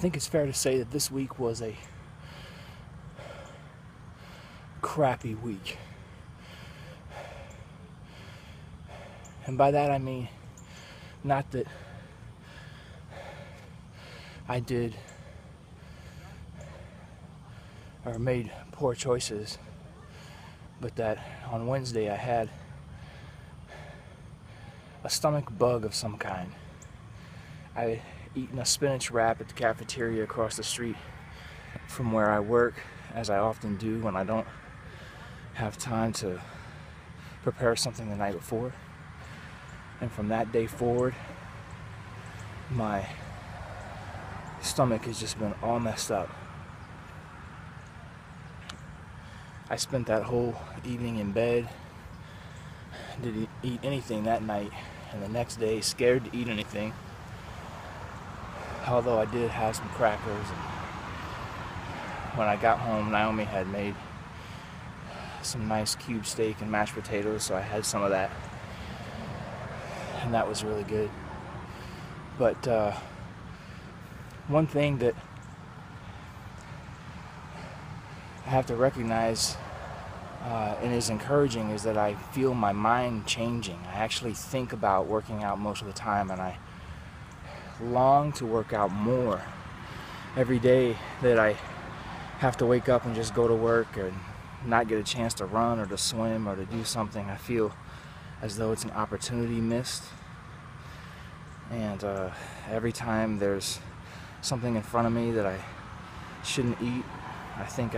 think it's fair to say that this week was a crappy week. And by that I mean not that I did or made poor choices, but that on Wednesday I had a stomach bug of some kind. I had eaten a spinach wrap at the cafeteria across the street from where I work, as I often do when I don't have time to prepare something the night before. And from that day forward, my stomach has just been all messed up. I spent that whole evening in bed, didn't eat anything that night, and the next day scared to eat anything. Although I did have some crackers, and when I got home, Naomi had made some nice cube steak and mashed potatoes, so I had some of that, and that was really good. But one thing that I have to recognize and is encouraging is that I feel my mind changing. I actually think about working out most of the time, and I long to work out more. Every day that I have to wake up and just go to work and not get a chance to run or to swim or to do something, I feel as though it's an opportunity missed. And every time there's something in front of me that I shouldn't eat, I think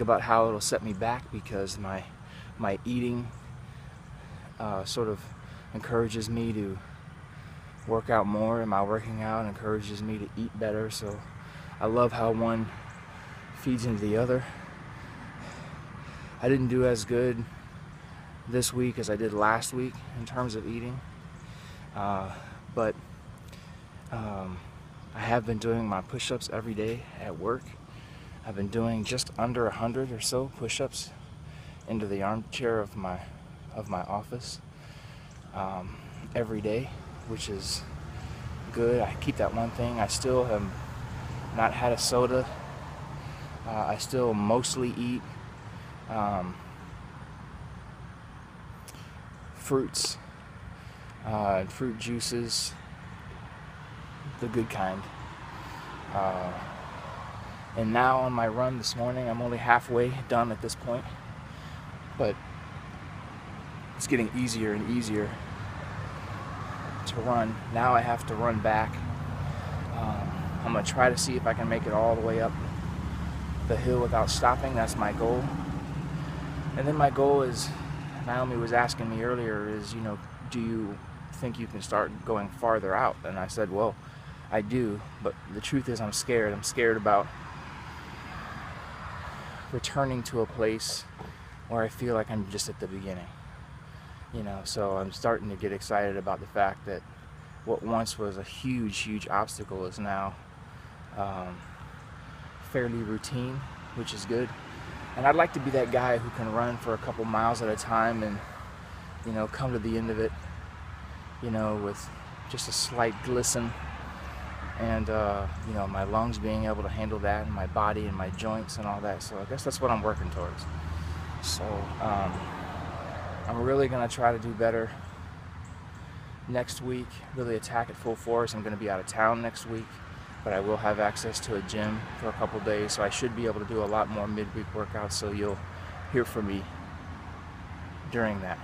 about how it'll set me back, because my eating sort of encourages me to work out more, and my working out encourages me to eat better. So I love how one feeds into the other. I didn't do as good this week as I did last week in terms of eating, but I have been doing my push-ups every day at work. I've been doing just under 100 or so push-ups into the armchair of my office every day, which is good. I keep that one thing. I still have not had a soda. I still mostly eat fruits and fruit juices, the good kind. And now on my run this morning, I'm only halfway done at this point, but it's getting easier and easier to run. Now I have to run back. I'm going to try to see if I can make it all the way up the hill without stopping. That's my goal. And then my goal is, Naomi was asking me earlier, is, do you think you can start going farther out? And I said, well, I do, but the truth is I'm scared. I'm scared about returning to a place where I feel like I'm just at the beginning. So I'm starting to get excited about the fact that what once was a huge obstacle is now fairly routine, which is good. And I'd like to be that guy who can run for a couple miles at a time and come to the end of it with just a slight glisten, and my lungs being able to handle that, and my body and my joints and all that. So I guess that's what I'm working towards. So I'm really going to try to do better next week, really attack at full force. I'm going to be out of town next week, but I will have access to a gym for a couple days, so I should be able to do a lot more midweek workouts, so you'll hear from me during that.